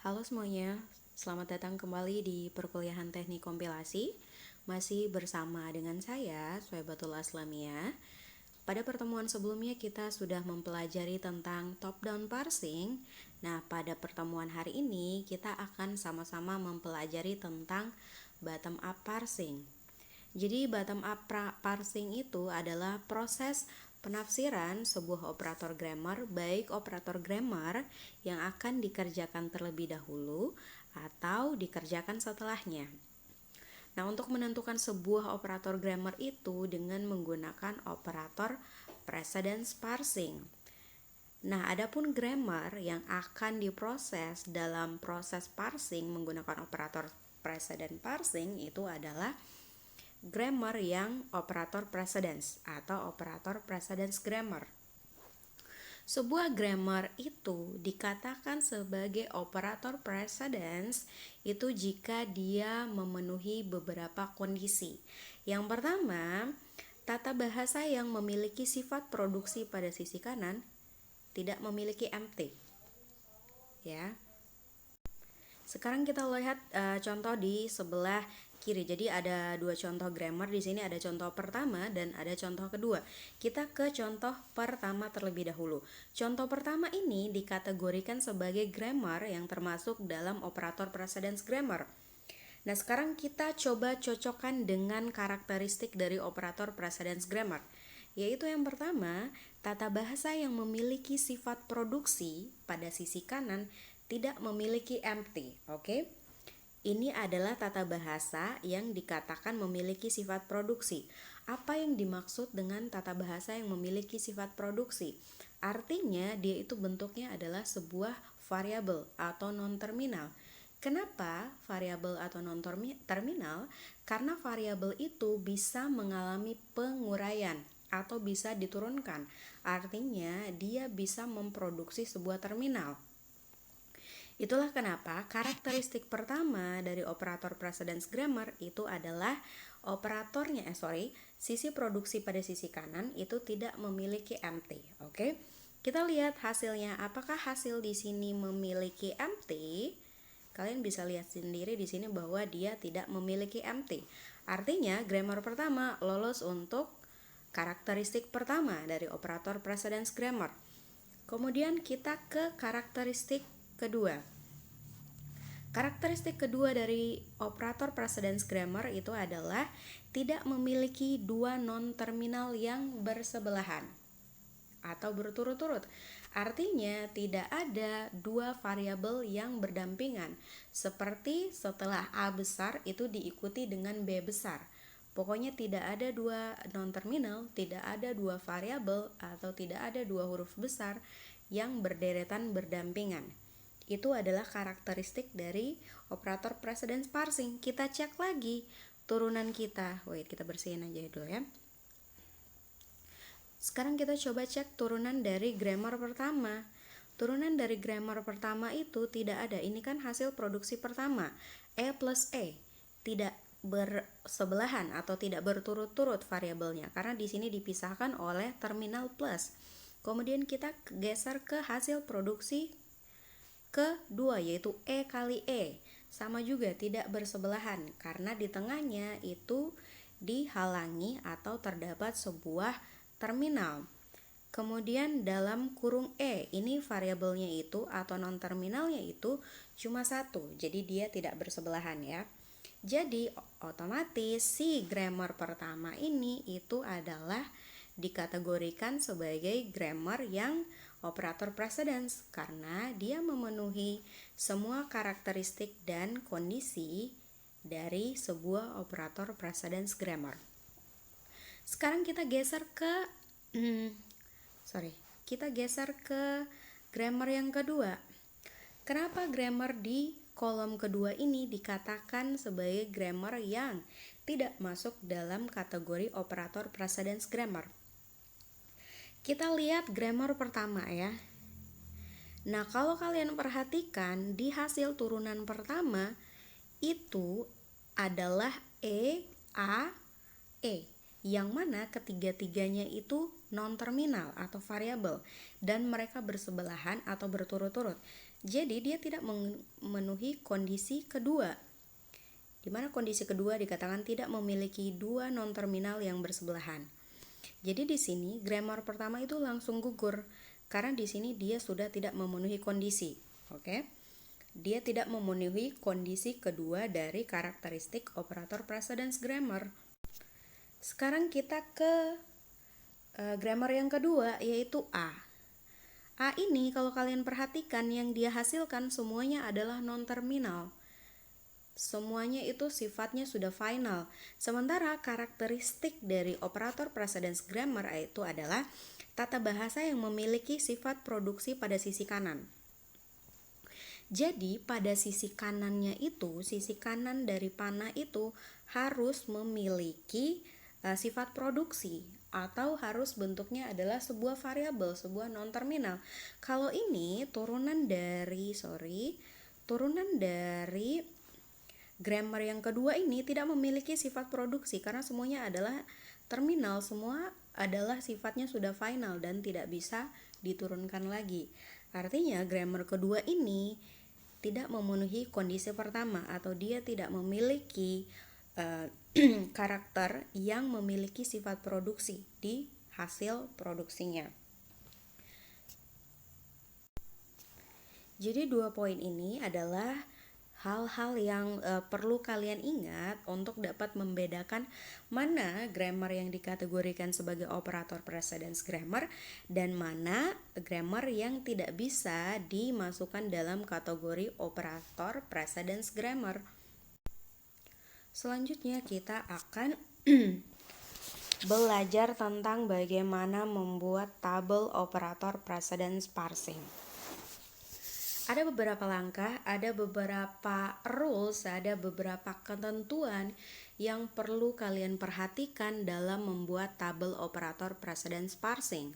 Halo semuanya, selamat datang kembali di perkuliahan teknik kompilasi. Masih bersama dengan saya, Suebatul Aslamia. Pada pertemuan sebelumnya kita sudah mempelajari tentang top-down parsing. Nah, pada pertemuan hari ini kita akan sama-sama mempelajari tentang bottom-up parsing. Jadi bottom-up parsing itu adalah proses penafsiran sebuah operator grammar, baik operator grammar yang akan dikerjakan terlebih dahulu atau dikerjakan setelahnya. Nah, untuk menentukan sebuah operator grammar itu dengan menggunakan operator precedence parsing. Nah, adapun grammar yang akan diproses dalam proses parsing menggunakan operator precedence parsing itu adalah grammar yang operator precedence atau operator precedence grammar. Sebuah grammar itu dikatakan sebagai operator precedence itu jika dia memenuhi beberapa kondisi. Yang pertama, tata bahasa yang memiliki sifat produksi pada sisi kanan tidak memiliki empty. Ya. Sekarang kita lihat contoh di sebelah kiri. Jadi ada dua contoh grammar di sini, ada contoh pertama dan ada contoh kedua. Kita ke contoh pertama terlebih dahulu. Contoh pertama ini dikategorikan sebagai grammar yang termasuk dalam operator precedence grammar. Nah, sekarang kita coba cocokkan dengan karakteristik dari operator precedence grammar. Yaitu yang pertama, tata bahasa yang memiliki sifat produksi pada sisi kanan tidak memiliki empty. Oke? Ini adalah tata bahasa yang dikatakan memiliki sifat produksi. Apa yang dimaksud dengan tata bahasa yang memiliki sifat produksi? Artinya dia itu bentuknya adalah sebuah variabel atau non-terminal. Kenapa variabel atau non-terminal? Karena variabel itu bisa mengalami penguraian atau bisa diturunkan. Artinya dia bisa memproduksi sebuah terminal. Itulah kenapa karakteristik pertama dari operator precedence grammar itu adalah sisi produksi pada sisi kanan itu tidak memiliki empty. Oke? Kita lihat hasilnya. Apakah hasil di sini memiliki empty? Kalian bisa lihat sendiri di sini bahwa dia tidak memiliki empty. Artinya grammar pertama lolos untuk karakteristik pertama dari operator precedence grammar. Kemudian kita ke karakteristik kedua. Karakteristik kedua dari operator precedence grammar itu adalah tidak memiliki dua non-terminal yang bersebelahan atau berturut-turut. Artinya tidak ada dua variabel yang berdampingan, seperti setelah A besar itu diikuti dengan B besar. Pokoknya tidak ada dua non-terminal, tidak ada dua variabel atau tidak ada dua huruf besar yang berderetan berdampingan. Itu adalah karakteristik dari operator precedence parsing. Kita cek lagi turunan kita. Kita bersihin aja dulu ya. Sekarang kita coba cek turunan dari grammar pertama. Turunan dari grammar pertama itu tidak ada. Ini kan hasil produksi pertama. E plus E. Tidak bersebelahan atau tidak berturut-turut variabelnya karena di sini dipisahkan oleh terminal plus. Kemudian kita geser ke hasil produksi kedua yaitu E kali E. Sama juga tidak bersebelahan karena di tengahnya itu dihalangi atau terdapat sebuah terminal. Kemudian dalam kurung E, ini variabelnya itu atau non-terminalnya itu cuma satu, jadi dia tidak bersebelahan ya. Jadi otomatis si grammar pertama ini itu adalah dikategorikan sebagai grammar yang operator precedence karena dia memenuhi semua karakteristik dan kondisi dari sebuah operator precedence grammar. Sekarang kita geser ke grammar yang kedua. Kenapa grammar di kolom kedua ini dikatakan sebagai grammar yang tidak masuk dalam kategori operator precedence grammar? Kita lihat grammar pertama ya. Nah, kalau kalian perhatikan di hasil turunan pertama itu adalah E, A, E. Yang mana ketiga-tiganya itu non-terminal atau variabel dan mereka bersebelahan atau berturut-turut. Jadi dia tidak memenuhi kondisi kedua, di mana kondisi kedua dikatakan tidak memiliki dua non-terminal yang bersebelahan. Jadi di sini grammar pertama itu langsung gugur karena di sini dia sudah tidak memenuhi kondisi. Oke. Dia tidak memenuhi kondisi kedua dari karakteristik operator precedence grammar. Sekarang kita ke grammar yang kedua, yaitu A. A ini kalau kalian perhatikan yang dia hasilkan semuanya adalah non-terminal. Semuanya itu sifatnya sudah final. Sementara karakteristik dari operator precedence grammar itu adalah tata bahasa yang memiliki sifat produksi pada sisi kanan. Jadi pada sisi kanannya itu, sisi kanan dari panah itu harus memiliki sifat produksi atau harus bentuknya adalah sebuah variabel, sebuah non-terminal. Kalau ini turunan dari grammar yang kedua ini tidak memiliki sifat produksi karena semuanya adalah terminal, semua adalah sifatnya sudah final dan tidak bisa diturunkan lagi. Artinya grammar kedua ini tidak memenuhi kondisi pertama atau dia tidak memiliki karakter yang memiliki sifat produksi di hasil produksinya. Jadi 2 poin ini adalah hal-hal yang perlu kalian ingat untuk dapat membedakan mana grammar yang dikategorikan sebagai operator precedence grammar dan mana grammar yang tidak bisa dimasukkan dalam kategori operator precedence grammar. Selanjutnya kita akan belajar tentang bagaimana membuat tabel operator precedence parsing. Ada beberapa langkah, ada beberapa rules, ada beberapa ketentuan yang perlu kalian perhatikan dalam membuat tabel operator precedence parsing.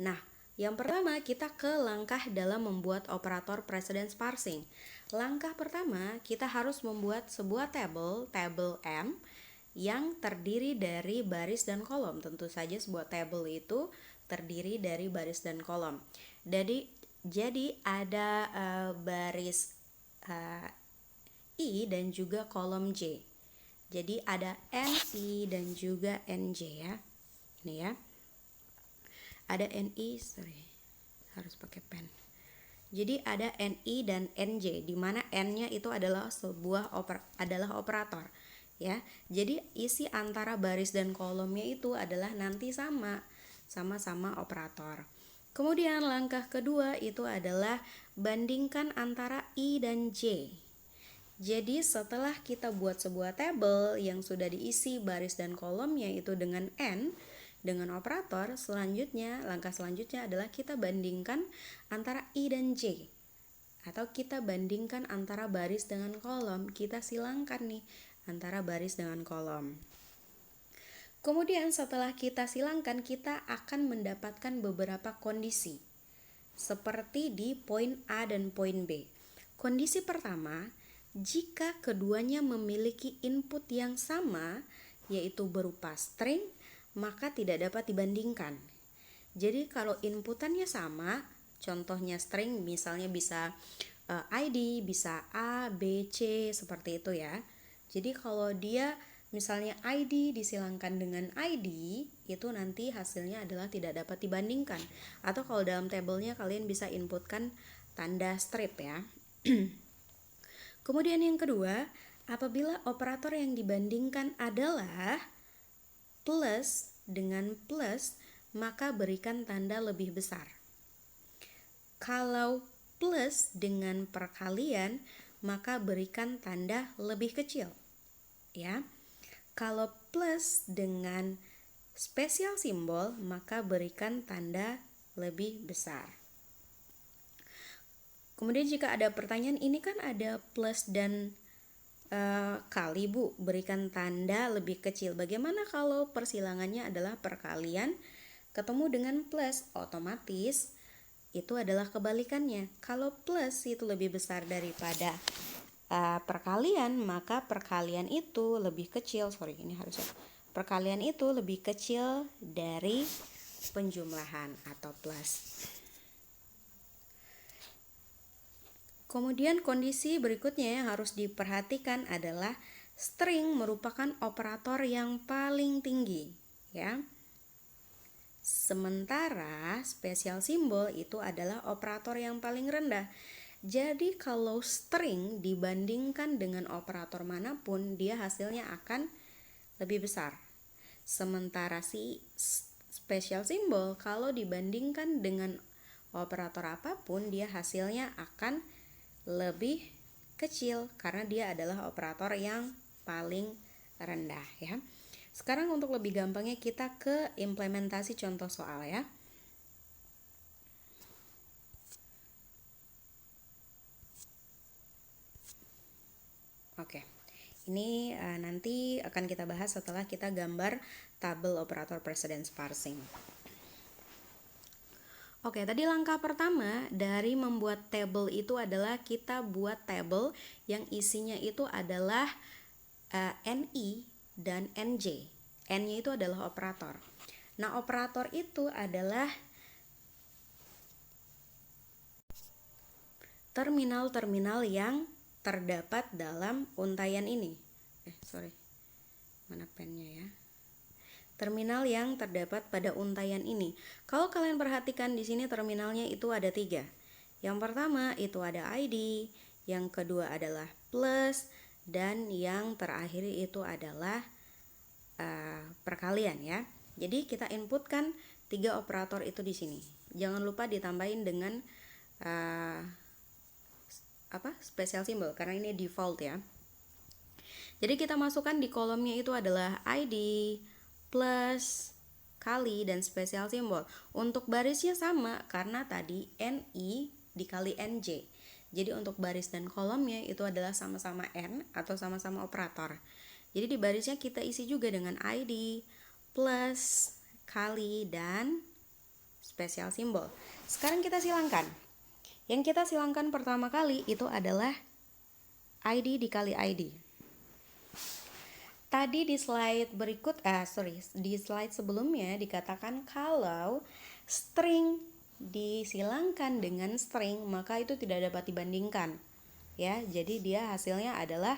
Nah, yang pertama kita ke langkah dalam membuat operator precedence parsing. Langkah pertama kita harus membuat sebuah tabel M yang terdiri dari baris dan kolom. Tentu saja sebuah tabel itu terdiri dari baris dan kolom. Jadi ada baris I dan juga kolom J. Jadi ada NI dan juga NJ ya. Ini ya. Ada NI, harus pakai pen. Jadi ada NI dan NJ, di mana N-nya itu adalah operator ya. Jadi isi antara baris dan kolomnya itu adalah nanti sama-sama operator. Kemudian langkah kedua itu adalah bandingkan antara I dan J. Jadi setelah kita buat sebuah tabel yang sudah diisi baris dan kolomnya itu dengan N, dengan operator, langkah selanjutnya adalah kita bandingkan antara I dan J. Atau kita bandingkan antara baris dengan kolom, kita silangkan nih antara baris dengan kolom. Kemudian setelah kita silangkan, kita akan mendapatkan beberapa kondisi. Seperti di poin A dan poin B. Kondisi pertama, jika keduanya memiliki input yang sama, yaitu berupa string, maka tidak dapat dibandingkan. Jadi kalau inputannya sama, contohnya string misalnya bisa ID, bisa A, B, C, seperti itu ya. Jadi kalau dia misalnya ID disilangkan dengan ID, itu nanti hasilnya adalah tidak dapat dibandingkan. Atau kalau dalam tabelnya kalian bisa inputkan tanda strip ya. Kemudian yang kedua, apabila operator yang dibandingkan adalah plus dengan plus, maka berikan tanda lebih besar. Kalau plus dengan perkalian, maka berikan tanda lebih kecil. Ya. Kalau plus dengan spesial simbol, maka berikan tanda lebih besar. Kemudian jika ada pertanyaan, ini kan ada plus dan kali Bu, berikan tanda lebih kecil. Bagaimana kalau persilangannya adalah perkalian ketemu dengan plus? Otomatis itu adalah kebalikannya. Kalau plus itu lebih besar daripada perkalian, maka perkalian itu lebih kecil. Perkalian itu lebih kecil dari penjumlahan atau plus. Kemudian kondisi berikutnya yang harus diperhatikan adalah string merupakan operator yang paling tinggi, ya. Sementara spesial simbol itu adalah operator yang paling rendah. Jadi kalau string dibandingkan dengan operator manapun, dia hasilnya akan lebih besar. Sementara si spesial simbol kalau dibandingkan dengan operator apapun, dia hasilnya akan lebih kecil karena dia adalah operator yang paling rendah, ya. Sekarang untuk lebih gampangnya kita ke implementasi contoh soal, ya. Oke. Ini nanti akan kita bahas setelah kita gambar tabel operator precedence parsing. Oke, tadi langkah pertama dari membuat tabel itu adalah kita buat tabel yang isinya itu adalah NI dan NJ. N-nya itu adalah operator. Nah, operator itu adalah terminal-terminal yang terdapat dalam untaian ini. Mana pennya ya? Terminal yang terdapat pada untaian ini. Kalau kalian perhatikan di sini terminalnya itu ada 3. Yang pertama itu ada ID, yang kedua adalah plus, dan yang terakhir itu adalah perkalian, ya. Jadi kita inputkan 3 operator itu di sini. Jangan lupa ditambahin dengan spesial simbol karena ini default, ya. Jadi kita masukkan di kolomnya itu adalah ID plus kali dan spesial simbol. Untuk barisnya sama karena tadi NI dikali NJ. Jadi untuk baris dan kolomnya itu adalah sama-sama N atau sama-sama operator. Jadi di barisnya kita isi juga dengan ID plus kali dan spesial simbol. Sekarang kita silangkan. Yang kita silangkan pertama kali itu adalah ID dikali ID. Tadi di slide di slide sebelumnya dikatakan kalau string disilangkan dengan string maka itu tidak dapat dibandingkan, ya. Jadi dia hasilnya adalah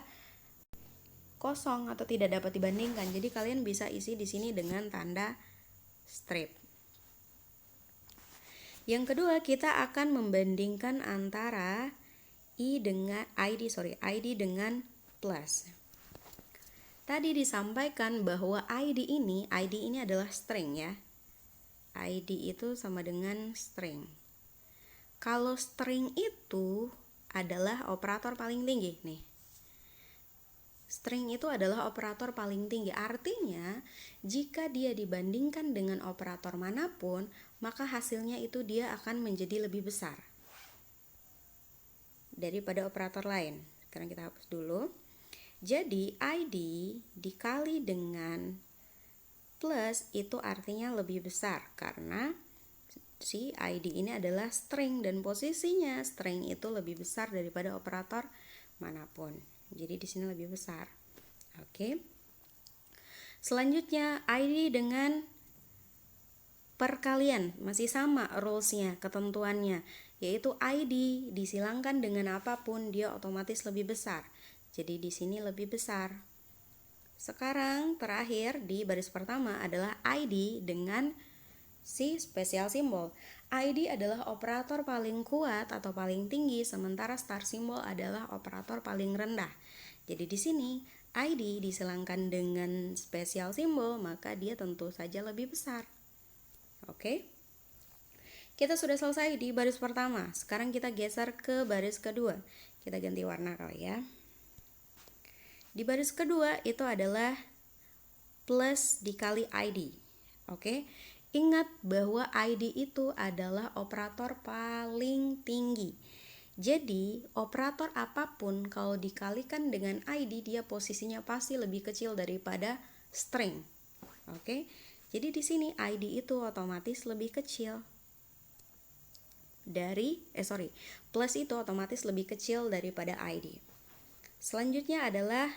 kosong atau tidak dapat dibandingkan. Jadi kalian bisa isi di sini dengan tanda strip. Yang kedua, kita akan membandingkan antara ID dengan plus. Tadi disampaikan bahwa ID ini adalah string, ya. ID itu sama dengan string. Kalau string itu adalah operator paling tinggi, nih. String itu adalah operator paling tinggi. Artinya, jika dia dibandingkan dengan operator manapun, maka hasilnya itu dia akan menjadi lebih besar daripada operator lain. Sekarang kita hapus dulu. Jadi, ID dikali dengan plus itu artinya lebih besar karena si ID ini adalah string dan posisinya string itu lebih besar daripada operator manapun. Jadi di sini lebih besar. Oke. Selanjutnya ID dengan perkalian masih sama rulesnya, ketentuannya, yaitu ID disilangkan dengan apapun dia otomatis lebih besar. Jadi di sini lebih besar. Sekarang terakhir di baris pertama adalah ID dengan si spesial simbol. ID adalah operator paling kuat atau paling tinggi, sementara star simbol adalah operator paling rendah. Jadi di sini ID disilangkan dengan spesial simbol, maka dia tentu saja lebih besar. Oke. Kita sudah selesai di baris pertama. Sekarang kita geser ke baris kedua. Kita ganti warna kali ya. Di baris kedua itu adalah plus dikali ID. Oke. Ingat bahwa ID itu adalah operator paling tinggi. Jadi, operator apapun kalau dikalikan dengan ID, dia posisinya pasti lebih kecil daripada string. Oke. Jadi di sini ID itu otomatis lebih kecil plus itu otomatis lebih kecil daripada ID. Selanjutnya adalah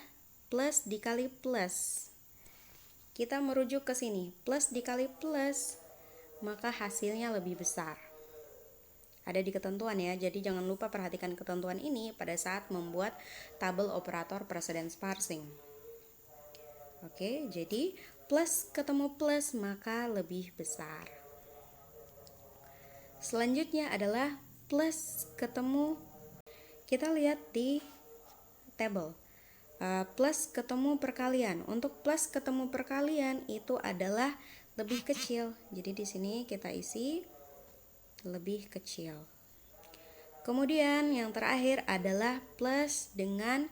plus dikali plus. Kita merujuk ke sini, plus dikali plus, maka hasilnya lebih besar. ada di ketentuan ya. Jadi jangan lupa perhatikan ketentuan ini pada saat membuat tabel operator precedence parsing. Oke, jadi plus ketemu plus maka lebih besar. Selanjutnya adalah plus ketemu, kita lihat di tabel. Plus ketemu perkalian. Untuk plus ketemu perkalian itu adalah lebih kecil. Jadi di sini kita isi lebih kecil. Kemudian yang terakhir adalah plus dengan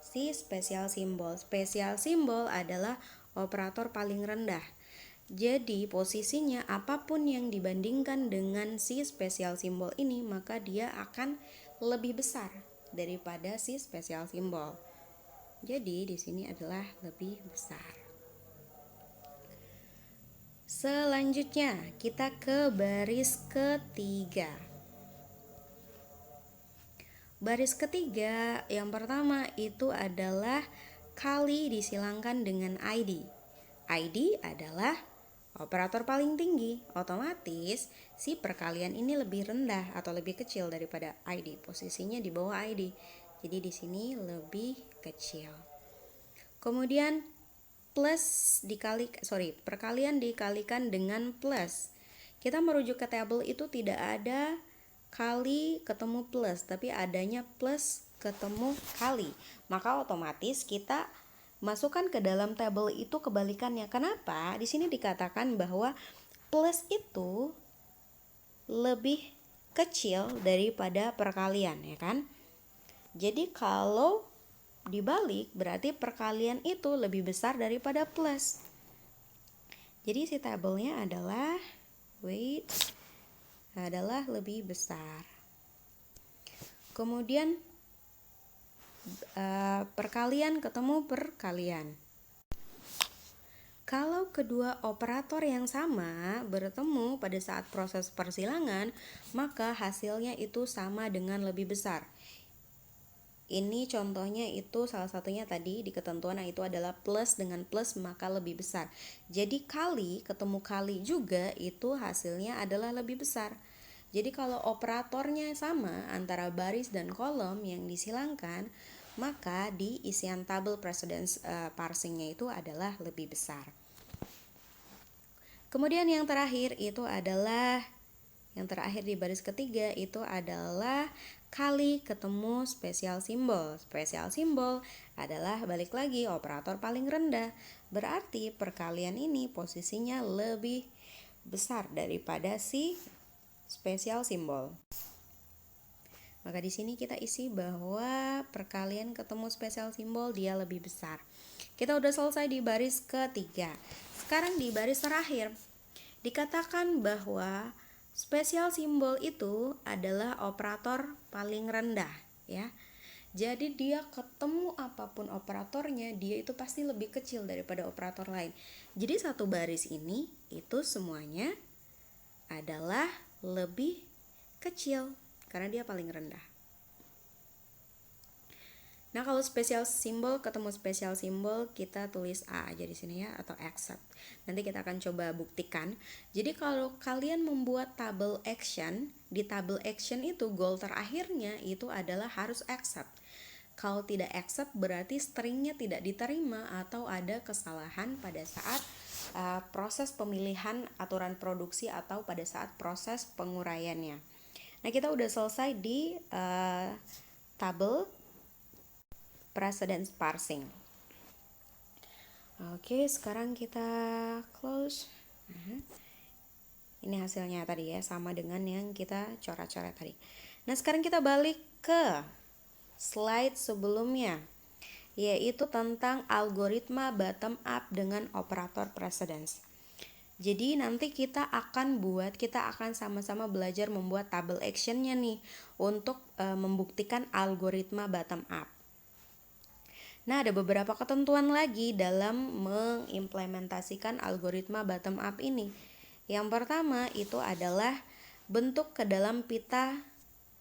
si spesial simbol. Spesial simbol adalah operator paling rendah. Jadi posisinya apapun yang dibandingkan dengan si spesial simbol ini, maka dia akan lebih besar daripada si spesial simbol. Jadi di sini adalah lebih besar. Selanjutnya kita ke baris ketiga. Baris ketiga yang pertama itu adalah kali disilangkan dengan ID. ID adalah operator paling tinggi. Otomatis si perkalian ini lebih rendah atau lebih kecil daripada ID. Posisinya di bawah ID. Jadi di sini lebih kecil. Kemudian perkalian dikalikan dengan plus. Kita merujuk ke tabel itu tidak ada kali ketemu plus, tapi adanya plus ketemu kali. Maka otomatis kita masukkan ke dalam tabel itu kebalikannya. Kenapa? Di sini dikatakan bahwa plus itu lebih kecil daripada perkalian, ya kan? Jadi kalau dibalik berarti perkalian itu lebih besar daripada plus. Jadi si tabelnya adalah adalah lebih besar. Kemudian perkalian ketemu perkalian. Kalau kedua operator yang sama bertemu pada saat proses persilangan, maka hasilnya itu sama dengan lebih besar. Ini contohnya itu salah satunya tadi di ketentuan itu adalah plus dengan plus maka lebih besar. Jadi kali ketemu kali juga itu hasilnya adalah lebih besar. Jadi kalau operatornya sama antara baris dan kolom yang disilangkan, maka di isian tabel precedence parsingnya itu adalah lebih besar. Kemudian yang terakhir di baris ketiga itu adalah kali ketemu spesial simbol. Spesial simbol adalah balik lagi operator paling rendah. Berarti perkalian ini posisinya lebih besar daripada si spesial simbol. Maka di sini kita isi bahwa perkalian ketemu spesial simbol dia lebih besar. Kita udah selesai di baris ketiga. Sekarang di baris terakhir dikatakan bahwa spesial simbol itu adalah operator paling rendah, ya. Jadi dia ketemu apapun operatornya, dia itu pasti lebih kecil daripada operator lain. Jadi satu baris ini itu semuanya adalah lebih kecil karena dia paling rendah. Nah, kalau spesial simbol ketemu spesial simbol, kita tulis A aja di sini ya, atau accept. Nanti kita akan coba buktikan. Jadi kalau kalian membuat tabel action, di tabel action itu goal terakhirnya itu adalah harus accept. Kalau tidak accept berarti stringnya tidak diterima atau ada kesalahan pada saat proses pemilihan aturan produksi atau pada saat proses penguraiannya. Nah, kita udah selesai di tabel precedence parsing. Oke, sekarang kita close. Ini hasilnya tadi ya, sama dengan yang kita coret-coret tadi. Nah, sekarang kita balik ke slide sebelumnya, yaitu tentang algoritma bottom up dengan operator precedence. Jadi nanti kita akan sama-sama belajar membuat tabel actionnya nih untuk membuktikan algoritma bottom up. Nah, ada beberapa ketentuan lagi dalam mengimplementasikan algoritma bottom up ini. Yang pertama itu adalah bentuk ke dalam pita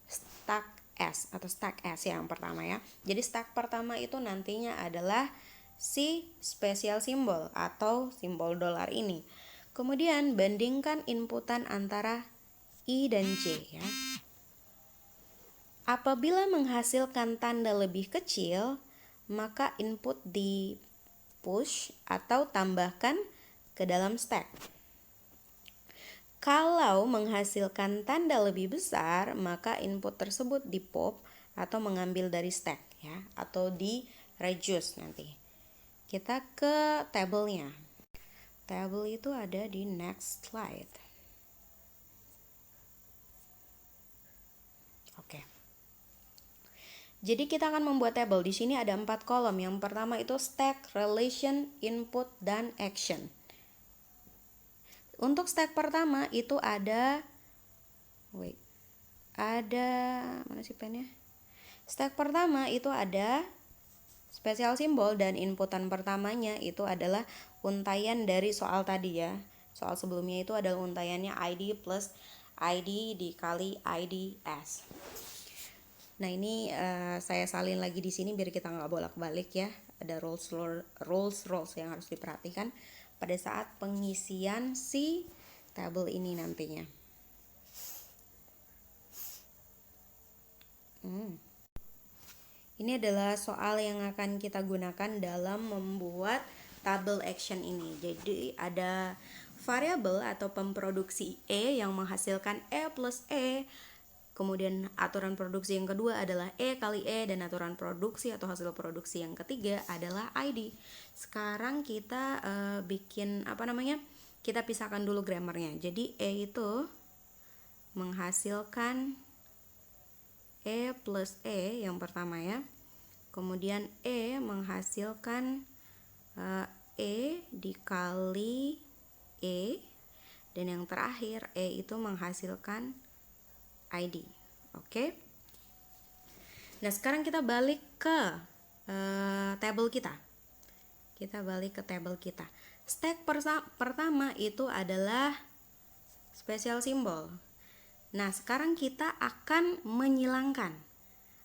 stack S atau stack S yang pertama ya. Jadi stack pertama itu nantinya adalah si spesial simbol atau simbol dolar ini. Kemudian bandingkan inputan antara I dan J ya. Apabila menghasilkan tanda lebih kecil, maka input di push atau tambahkan ke dalam stack. Kalau menghasilkan tanda lebih besar, maka input tersebut di pop atau mengambil dari stack ya, atau di reduce nanti. Kita ke tabelnya. Tabel itu ada di next slide. Oke. Jadi kita akan membuat tabel. Di sini ada 4 kolom. Yang pertama itu stack, relation, input, dan action. Untuk stack pertama itu ada mana sih pennya? Stack pertama itu ada spesial simbol dan inputan pertamanya itu adalah untaian dari soal tadi ya. Soal sebelumnya itu adalah untaiannya ID plus ID dikali IDS. Nah ini saya salin lagi di sini biar kita nggak bolak-balik ya. Ada rules yang harus diperhatikan pada saat pengisian si tabel ini nantinya. Ini adalah soal yang akan kita gunakan dalam membuat tabel action ini. Jadi ada variabel atau pemproduksi E yang menghasilkan E plus E. Kemudian aturan produksi yang kedua adalah E kali E, dan aturan produksi atau hasil produksi yang ketiga adalah ID. Sekarang kita kita pisahkan dulu grammarnya. Jadi E itu menghasilkan E plus E yang pertama ya. Kemudian E menghasilkan E dikali E, dan yang terakhir E itu menghasilkan ID. Oke. Nah, sekarang kita balik ke tabel kita. Kita balik ke tabel kita. Stack pertama itu adalah spesial simbol. Nah, sekarang kita akan menyilangkan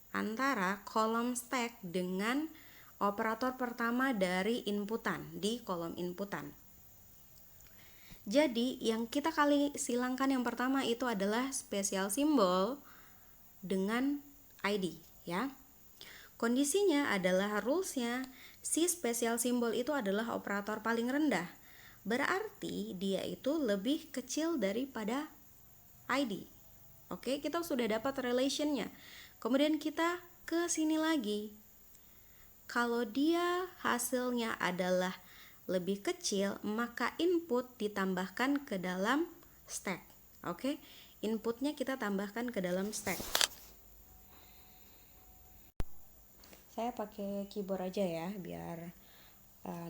antara kolom stack dengan operator pertama dari inputan di kolom inputan. Jadi yang kita silangkan yang pertama itu adalah spesial simbol dengan ID ya. Kondisinya adalah rulesnya si spesial simbol itu adalah operator paling rendah. Berarti dia itu lebih kecil daripada ID. Oke, kita sudah dapat relationnya. Kemudian kita ke sini lagi. Kalau dia hasilnya adalah lebih kecil, maka input ditambahkan ke dalam stack. Oke, inputnya kita tambahkan ke dalam stack. Saya pakai keyboard aja ya, biar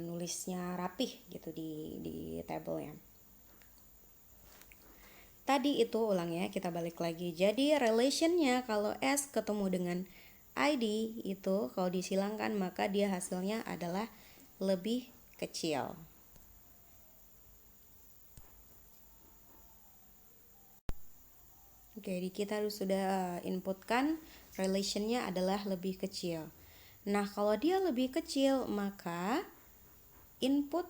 nulisnya rapih gitu di tabelnya. Tadi itu ulang ya, kita balik lagi. Jadi relationnya kalau S ketemu dengan ID itu kalau disilangkan maka dia hasilnya adalah lebih kecil. Oke, kita sudah inputkan relationnya adalah lebih kecil. Nah, kalau dia lebih kecil maka input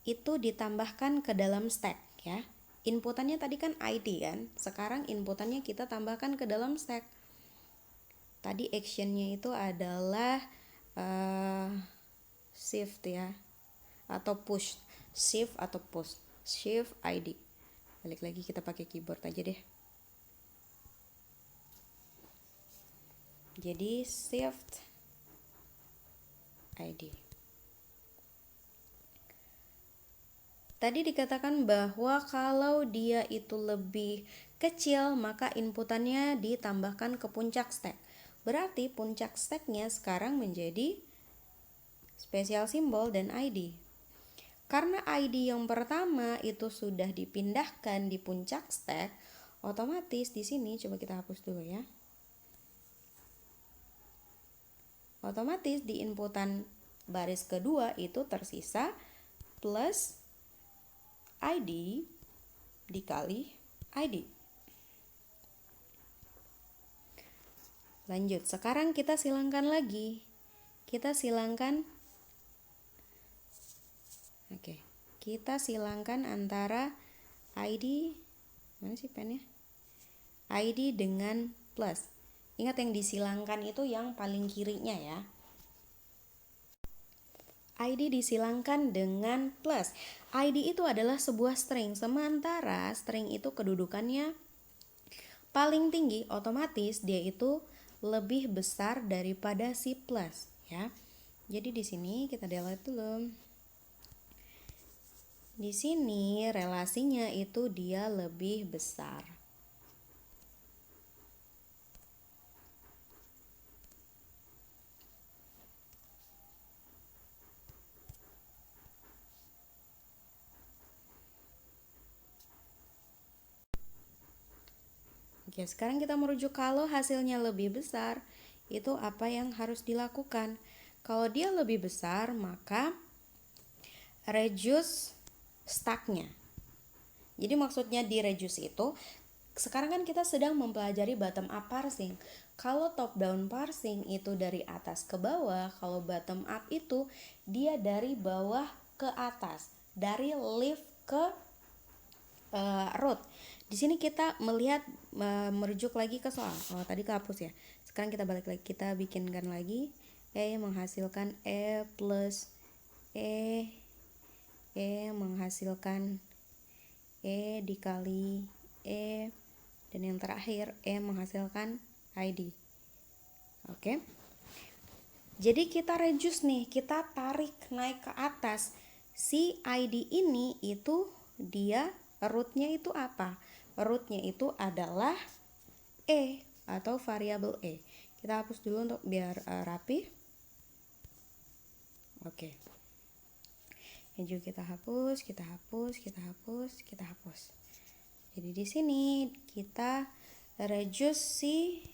itu ditambahkan ke dalam stack ya. Inputannya tadi kan ID kan, sekarang inputannya kita tambahkan ke dalam stack. Tadi actionnya itu adalah shift ya, atau push, shift atau push, shift ID. Balik lagi kita pakai keyboard aja deh. Jadi shift ID. Tadi dikatakan bahwa kalau dia itu lebih kecil maka inputannya ditambahkan ke puncak stack. Berarti puncak stacknya sekarang menjadi spesial simbol dan ID. Karena ID yang pertama itu sudah dipindahkan di puncak stack, otomatis di sini coba kita hapus dulu ya. Otomatis di inputan baris kedua itu tersisa plus ID dikali ID. Lanjut, sekarang kita silangkan lagi. Kita silangkan kita silangkan antara ID, mana sih pennya? ID dengan plus. Ingat yang disilangkan itu yang paling kirinya ya. ID disilangkan dengan plus. ID itu adalah sebuah string, sementara string itu kedudukannya paling tinggi, otomatis dia itu lebih besar daripada si plus ya. Jadi di sini kita delete dulu. Di sini relasinya itu dia lebih besar. Oke, sekarang kita merujuk kalau hasilnya lebih besar, itu apa yang harus dilakukan? Kalau dia lebih besar, maka reduce stacknya. Jadi maksudnya di reduce itu, sekarang kan kita sedang mempelajari bottom up parsing. Kalau top down parsing itu dari atas ke bawah, kalau bottom up itu dia dari bawah ke atas, dari left ke root. Di sini kita melihat merujuk lagi ke soal. Oh, tadi kehapus ya. Sekarang kita balik lagi, kita bikinkan lagi. E menghasilkan E plus E menghasilkan E dikali E, dan yang terakhir E menghasilkan ID. Oke. Jadi kita reduce nih, kita tarik naik ke atas. Si ID ini itu dia rootnya itu apa? Rootnya itu adalah E atau variabel E. Kita hapus dulu untuk biar rapi. Oke. Yang juga kita hapus, kita hapus, kita hapus, kita hapus. Jadi di sini kita reduce si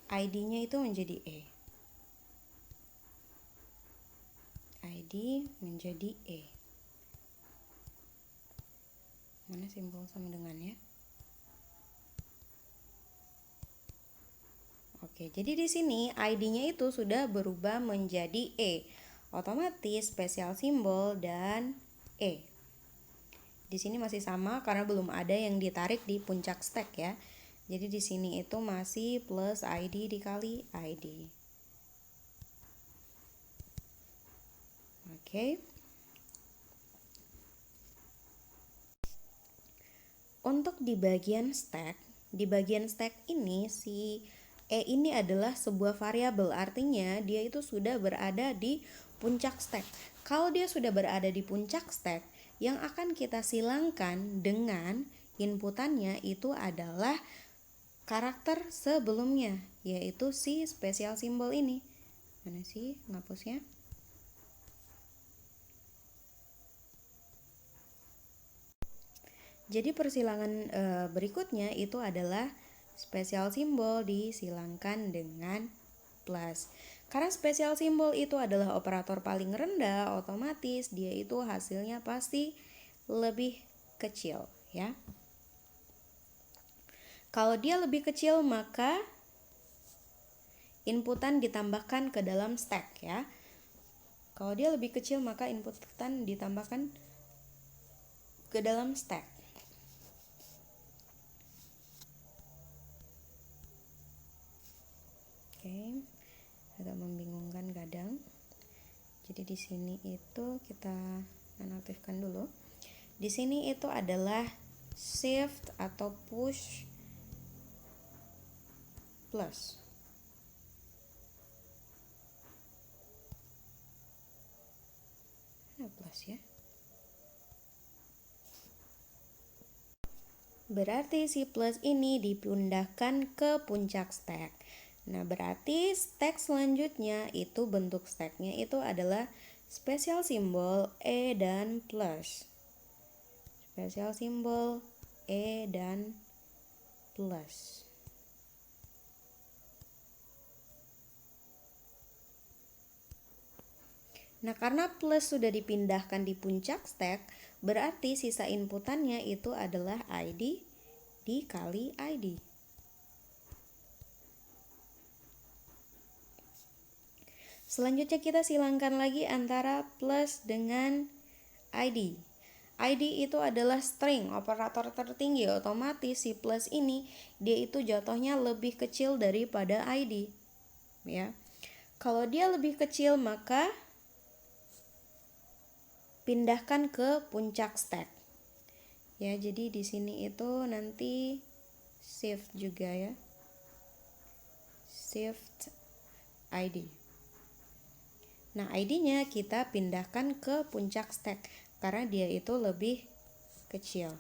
ID-nya itu menjadi E. ID menjadi E. Mana simbol sama dengannya? Oke, jadi di sini ID-nya itu sudah berubah menjadi E. Otomatis spesial simbol dan E. Di sini masih sama karena belum ada yang ditarik di puncak stack ya. Jadi di sini itu masih plus ID dikali ID. Oke. Untuk di bagian stack ini si E ini adalah sebuah variabel, artinya dia itu sudah berada di puncak stack. Kalau dia sudah berada di puncak stack, yang akan kita silangkan dengan inputannya itu adalah karakter sebelumnya, yaitu si spesial simbol ini. Mana sih ngapusnya? Jadi persilangan berikutnya itu adalah spesial simbol disilangkan dengan plus. Karena spesial simbol itu adalah operator paling rendah, otomatis dia itu hasilnya pasti lebih kecil ya. Kalau dia lebih kecil maka inputan ditambahkan ke dalam stack ya. Kalau dia lebih kecil maka inputan ditambahkan ke dalam stack. Oke, agak membingungkan kadang. Jadi di sini itu kita nonaktifkan dulu. Di sini itu adalah shift atau push plus. Mana plus ya? Berarti si plus ini dipindahkan ke puncak stack. Nah, berarti stack selanjutnya itu bentuk stacknya itu adalah spesial simbol E dan plus. Spesial simbol E dan plus. Nah, karena plus sudah dipindahkan di puncak stack, berarti sisa inputannya itu adalah ID dikali ID. Selanjutnya kita silangkan lagi antara plus dengan ID. ID itu adalah string, operator tertinggi, otomatis si plus ini dia itu jatuhnya lebih kecil daripada ID. Ya. Kalau dia lebih kecil maka pindahkan ke puncak stack. Ya, jadi di sini itu nanti shift juga ya. Shift ID. Nah, ID-nya kita pindahkan ke puncak stack karena dia itu lebih kecil.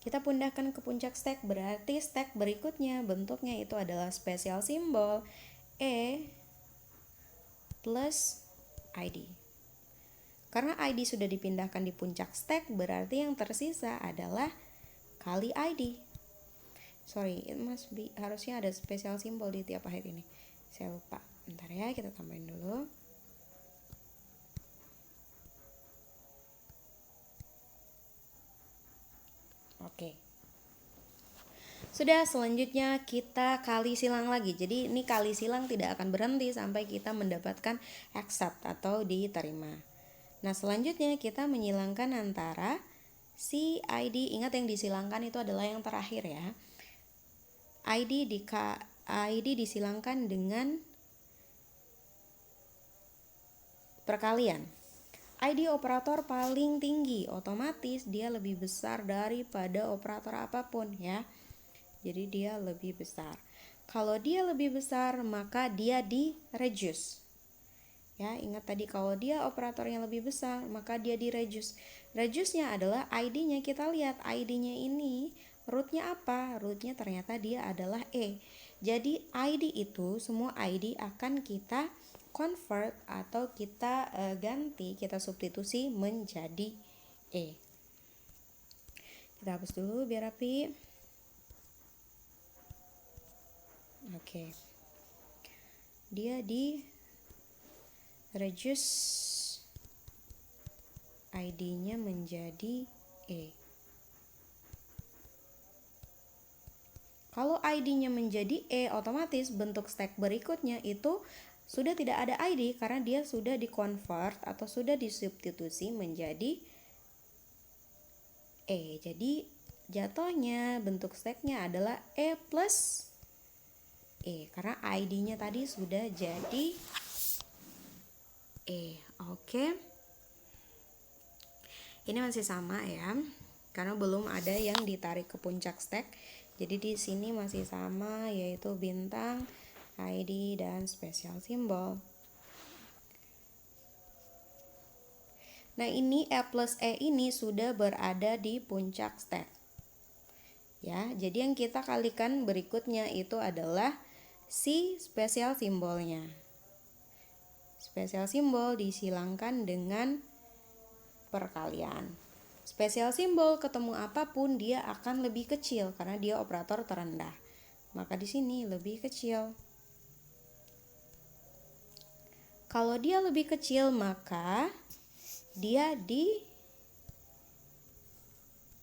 Kita pindahkan ke puncak stack, berarti stack berikutnya bentuknya itu adalah spesial simbol E plus ID. Karena ID sudah dipindahkan di puncak stack, berarti yang tersisa adalah kali ID. Sorry, harusnya ada spesial simbol di tiap akhir ini. Saya lupa. Bentar ya, kita tambahin dulu. Oke. Sudah, selanjutnya kita kali silang lagi. Jadi ini kali silang tidak akan berhenti sampai kita mendapatkan accept atau diterima. Nah, selanjutnya kita menyilangkan antara si ID. Ingat yang disilangkan itu adalah yang terakhir ya. ID disilangkan dengan perkalian. ID operator paling tinggi, otomatis dia lebih besar daripada operator apapun ya. Jadi dia lebih besar. Kalau dia lebih besar maka dia di reduce. Ya, ingat tadi kalau dia operatornya lebih besar maka dia di reduce. Reduce-nya adalah ID-nya, kita lihat ID-nya ini root-nya apa? Root-nya ternyata dia adalah E. Jadi ID itu, semua ID akan kita convert atau kita ganti, kita substitusi menjadi E. Kita hapus dulu biar rapi. Oke. Dia di reduce ID-nya menjadi E. Kalau ID-nya menjadi E, otomatis bentuk stack berikutnya itu sudah tidak ada ID karena dia sudah di-convert atau sudah disubstitusi menjadi E. Jadi jatuhnya bentuk stacknya adalah E plus E karena ID-nya tadi sudah jadi E. Oke. Ini masih sama ya, karena belum ada yang ditarik ke puncak stack. Jadi di sini masih sama, yaitu bintang, ID, dan spesial simbol. Nah, ini E plus E ini sudah berada di puncak stack. Ya, jadi yang kita kalikan berikutnya itu adalah si spesial simbolnya. Spesial simbol disilangkan dengan perkalian. Spesial simbol ketemu apapun dia akan lebih kecil karena dia operator terendah. Maka di sini lebih kecil. Kalau dia lebih kecil maka dia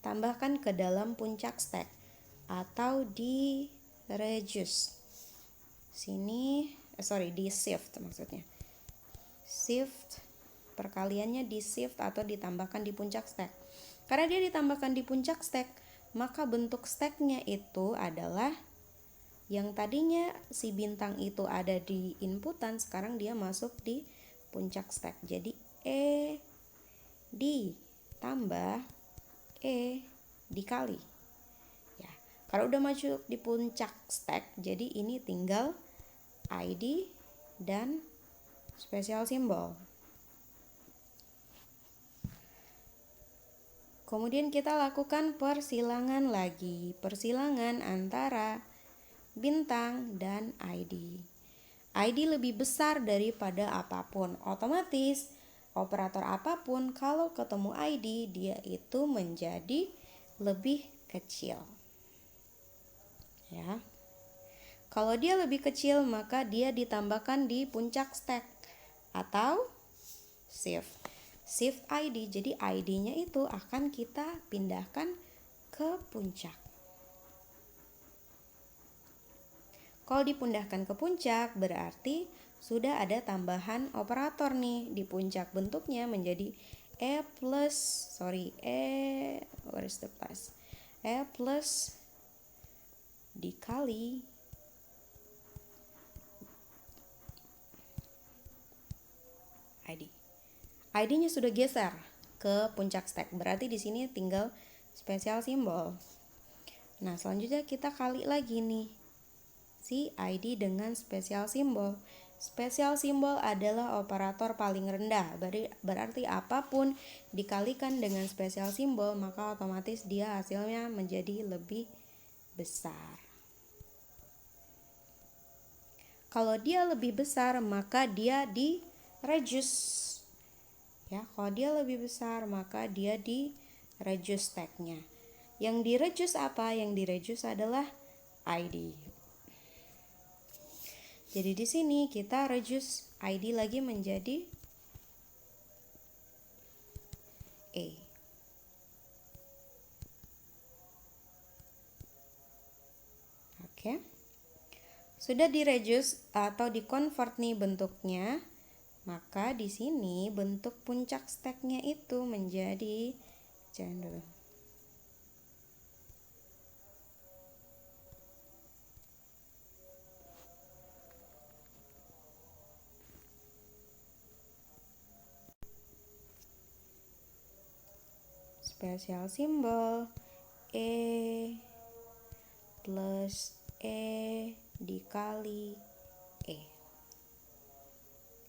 ditambahkan ke dalam puncak stack atau di reduce. Di shift maksudnya. Shift perkaliannya di shift atau ditambahkan di puncak stack. Karena dia ditambahkan di puncak stack, maka bentuk stacknya itu adalah yang tadinya si bintang itu ada di inputan, sekarang dia masuk di puncak stack. Jadi E ditambah E dikali. Ya, kalau udah masuk di puncak stack, jadi ini tinggal ID dan spesial simbol. Kemudian kita lakukan persilangan lagi, persilangan antara bintang dan ID. ID lebih besar daripada apapun, otomatis operator apapun kalau ketemu ID dia itu menjadi lebih kecil. Ya. Kalau dia lebih kecil maka dia ditambahkan di puncak stack atau shift. Shift ID, jadi ID-nya itu akan kita pindahkan ke puncak. Kalau dipindahkan ke puncak berarti sudah ada tambahan operator nih di puncak, bentuknya menjadi E plus dikali ID. ID-nya sudah geser ke puncak stack, berarti di sini tinggal spesial simbol. Nah, selanjutnya kita kali lagi nih si ID dengan spesial simbol. Spesial simbol adalah operator paling rendah, berarti apapun dikalikan dengan spesial simbol maka otomatis dia hasilnya menjadi lebih besar. Kalau dia lebih besar maka dia di reduce. Ya, kalau dia lebih besar maka dia di reduce tag-nya. Yang di reduce apa? Yang di reduce adalah ID. Jadi di sini kita reduce ID lagi menjadi A. Oke. Sudah di reduce atau di convert nih bentuknya, maka di sini bentuk puncak stack-nya itu menjadi spesial simbol E plus E dikali E.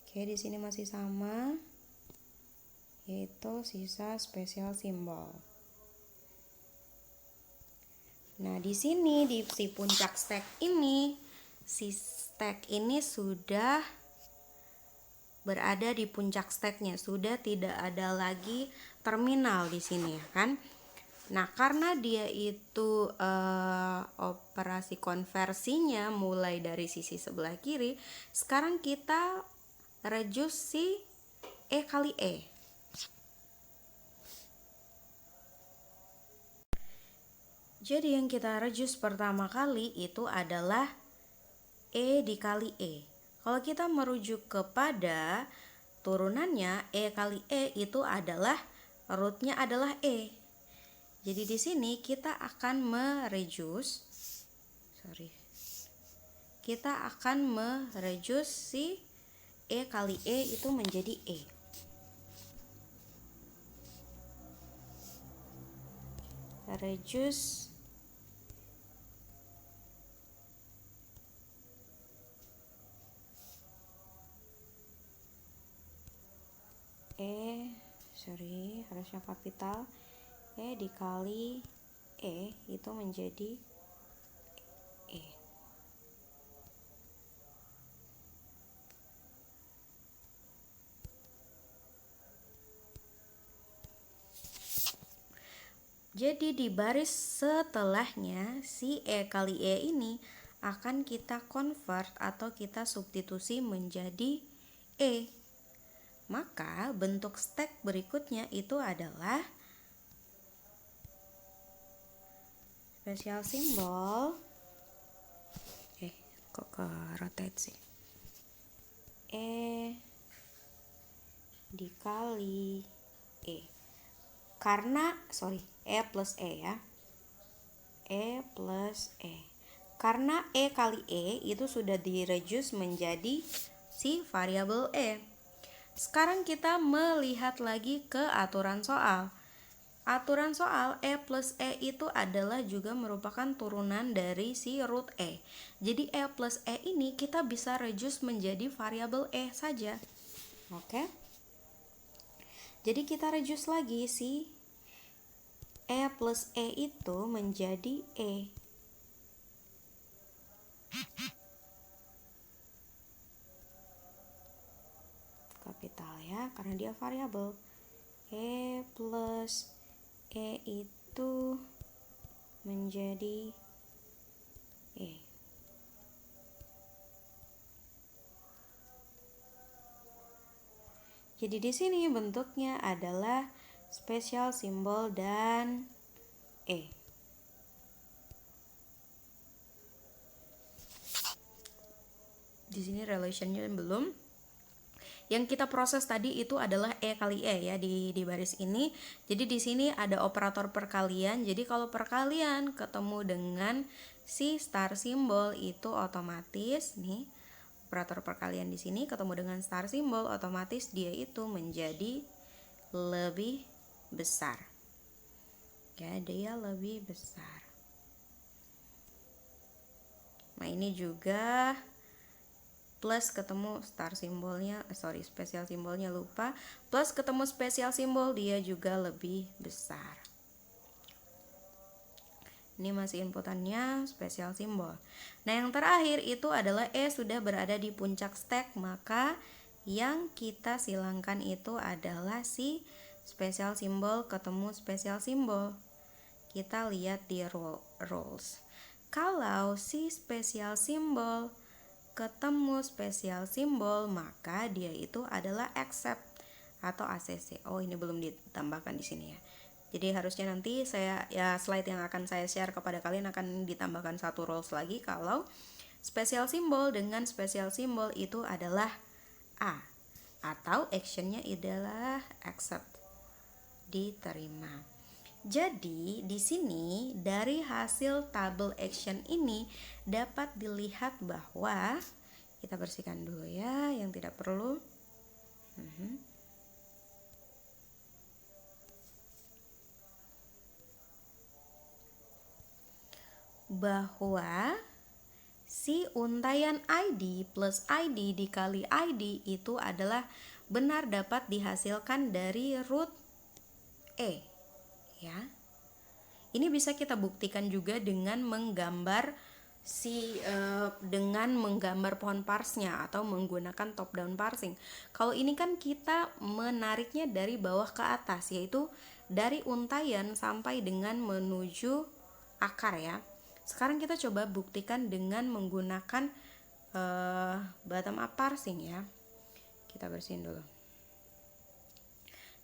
Oke, di sini masih sama, yaitu sisa spesial simbol. Nah, di sini di si puncak stack ini, si stack ini sudah berada di puncak stacknya, sudah tidak ada lagi terminal di sini, kan? Nah, karena dia itu operasi konversinya mulai dari sisi sebelah kiri, sekarang kita reduce si E kali E. Jadi yang kita reduce pertama kali itu adalah E dikali E. Kalau kita merujuk kepada turunannya, E kali E itu adalah rootnya adalah E. Jadi di sini kita akan mereduce si E kali E itu menjadi E. Reduce harusnya kapital, E dikali E itu menjadi E. Jadi di baris setelahnya si E kali E ini akan kita convert atau kita substitusi menjadi E. Maka bentuk stack berikutnya itu adalah spesial simbol kok ke rotate sih, E dikali E. Karena E plus E ya, E plus E. Karena E kali E itu sudah direduce menjadi si variabel E. Sekarang kita melihat lagi ke aturan soal. Aturan soal E plus E itu adalah juga merupakan turunan dari si root E. Jadi E plus E ini kita bisa reduce menjadi variabel E saja. Oke. Jadi kita reduce lagi si E plus E itu menjadi E. Kapital ya, karena dia variabel. E plus E itu menjadi E. Jadi di sini bentuknya adalah spesial simbol dan E. Di sini relationnya belum. Yang kita proses tadi itu adalah E kali E ya di baris ini. Jadi di sini ada operator perkalian. Jadi kalau perkalian ketemu dengan si star simbol itu otomatis nih, operator perkalian di sini ketemu dengan star simbol, otomatis dia itu menjadi lebih besar. Ya, dia lebih besar. Nah, ini juga plus ketemu star simbolnya, spesial simbolnya lupa, plus ketemu spesial simbol dia juga lebih besar. Ini masih inputannya spesial simbol. Nah, yang terakhir itu adalah E sudah berada di puncak stack, maka yang kita silangkan itu adalah si spesial simbol ketemu spesial simbol. Kita lihat di roles. Kalau si spesial simbol ketemu spesial simbol, maka dia itu adalah accept atau ACC. Oh, ini belum ditambahkan di sini ya. Jadi harusnya nanti slide yang akan saya share kepada kalian akan ditambahkan satu rules lagi kalau spesial simbol dengan spesial simbol itu adalah A atau actionnya adalah accept, diterima. Jadi di sini dari hasil tabel action ini dapat dilihat bahwa kita bersihkan dulu ya yang tidak perlu. Bahwa si untaian ID plus ID dikali ID itu adalah benar dapat dihasilkan dari root E. Ya. Ini bisa kita buktikan juga dengan menggambar pohon parsnya atau menggunakan top down parsing. Kalau ini kan kita menariknya dari bawah ke atas, yaitu dari untaian sampai dengan menuju akar ya. Sekarang kita coba buktikan dengan menggunakan bottom up parsing ya. Kita bersihin dulu.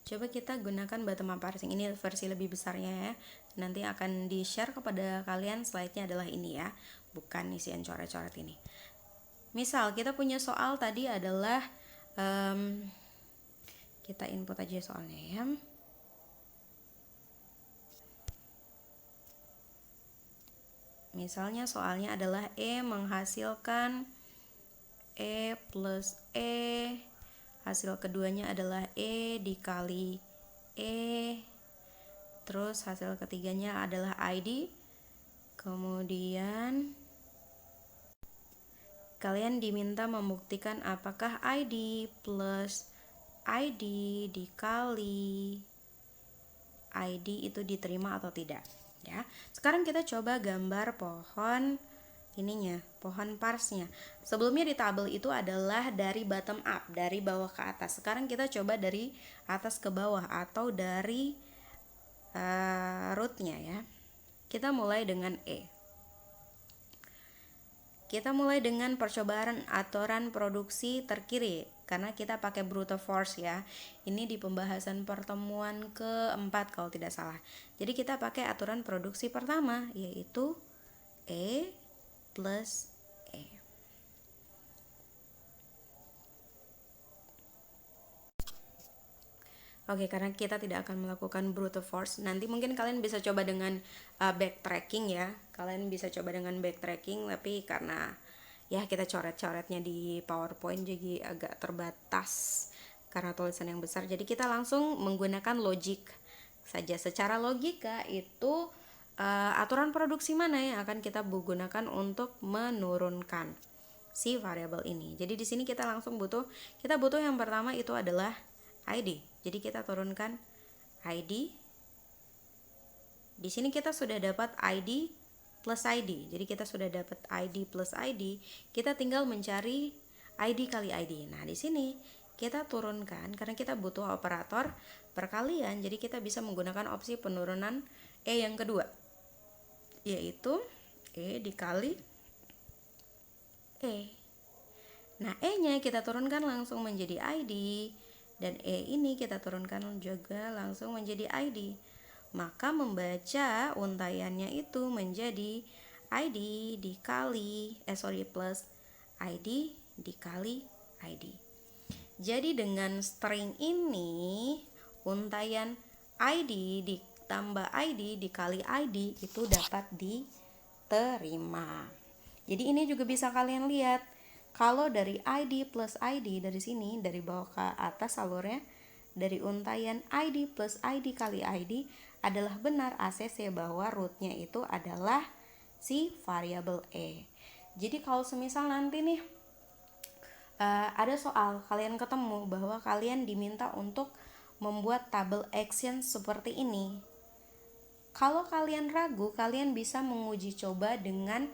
Coba kita gunakan bottom up parsing. Ini versi lebih besarnya ya. Nanti akan di-share kepada kalian, slide-nya adalah ini ya, bukan isian coret-coret ini. Misal kita punya soal tadi adalah kita input aja soalnya ya. Misalnya soalnya adalah E menghasilkan E plus E, hasil keduanya adalah E dikali E, terus hasil ketiganya adalah ID. Kemudian kalian diminta membuktikan apakah ID plus ID dikali ID itu diterima atau tidak ya. Sekarang kita coba gambar pohon pohon parsnya. Sebelumnya di tabel itu adalah dari bottom up, dari bawah ke atas. Sekarang kita coba dari atas ke bawah atau dari rootnya ya. Kita mulai dengan E. Kita mulai dengan percobaan aturan produksi terkiri karena kita pakai brute force ya. Ini di pembahasan pertemuan keempat kalau tidak salah. Jadi kita pakai aturan produksi pertama, yaitu E plus E. Oke, karena kita tidak akan melakukan brute force, nanti mungkin kalian bisa coba dengan backtracking ya. Kalian bisa coba dengan backtracking, tapi karena ya kita coret-coretnya di PowerPoint jadi agak terbatas karena tulisan yang besar. Jadi kita langsung menggunakan logic saja. Secara logika itu aturan produksi mana yang akan kita gunakan untuk menurunkan si variabel ini. Jadi di sini kita langsung butuh yang pertama itu adalah ID. Jadi kita turunkan ID. Di sini kita sudah dapat ID plus ID. Jadi kita sudah dapat ID plus ID. Kita tinggal mencari ID kali ID. Nah, di sini kita turunkan karena kita butuh operator perkalian. Jadi kita bisa menggunakan opsi penurunan E yang kedua, yaitu E dikali E. Nah, E-nya kita turunkan langsung menjadi ID. Dan E ini kita turunkan juga langsung menjadi ID. Maka membaca untaiannya itu menjadi ID dikali plus ID dikali ID. Jadi dengan string ini, untaian ID ditambah ID dikali ID itu dapat diterima. Jadi ini juga bisa kalian lihat. Kalau dari ID plus ID dari sini, dari bawah ke atas alurnya, dari untaian ID plus ID kali ID adalah benar ACC bahwa rootnya itu adalah si variabel E. Jadi kalau semisal nanti nih ada soal kalian ketemu bahwa kalian diminta untuk membuat tabel action seperti ini. Kalau kalian ragu, kalian bisa menguji coba dengan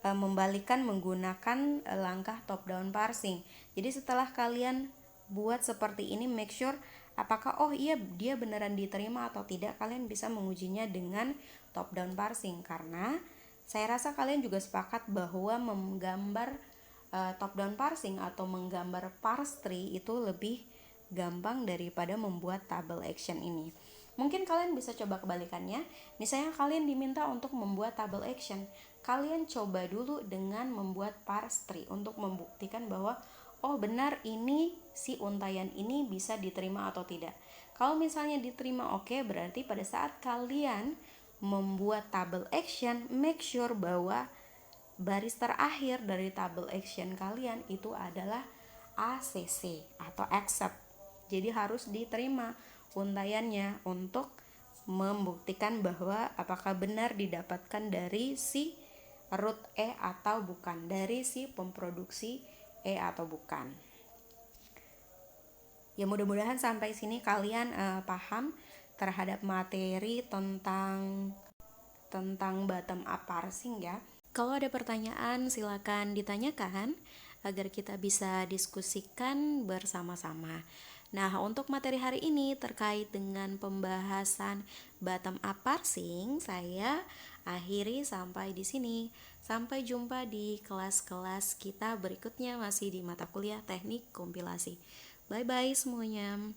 membalikkan menggunakan langkah top down parsing. Jadi setelah kalian buat seperti ini, make sure apakah iya dia beneran diterima atau tidak. Kalian bisa mengujinya dengan top down parsing, karena saya rasa kalian juga sepakat bahwa menggambar top down parsing atau menggambar parse tree itu lebih gampang daripada membuat tabel action ini. Mungkin kalian bisa coba kebalikannya. Misalnya kalian diminta untuk membuat tabel action, kalian coba dulu dengan membuat parse tree untuk membuktikan bahwa benar ini si untaian ini bisa diterima atau tidak. Kalau misalnya diterima, berarti pada saat kalian membuat tabel action, make sure bahwa baris terakhir dari tabel action kalian itu adalah ACC atau accept. Jadi harus diterima untaiannya untuk membuktikan bahwa apakah benar didapatkan dari si root E atau bukan, dari si pemproduksi E atau bukan. Ya, mudah-mudahan sampai sini kalian paham terhadap materi tentang bottom up parsing ya. Kalau ada pertanyaan silakan ditanyakan agar kita bisa diskusikan bersama-sama. Nah, untuk materi hari ini terkait dengan pembahasan bottom up parsing, saya akhiri sampai di sini. Sampai jumpa di kelas-kelas kita berikutnya masih di mata kuliah Teknik Kompilasi. Bye-bye semuanya.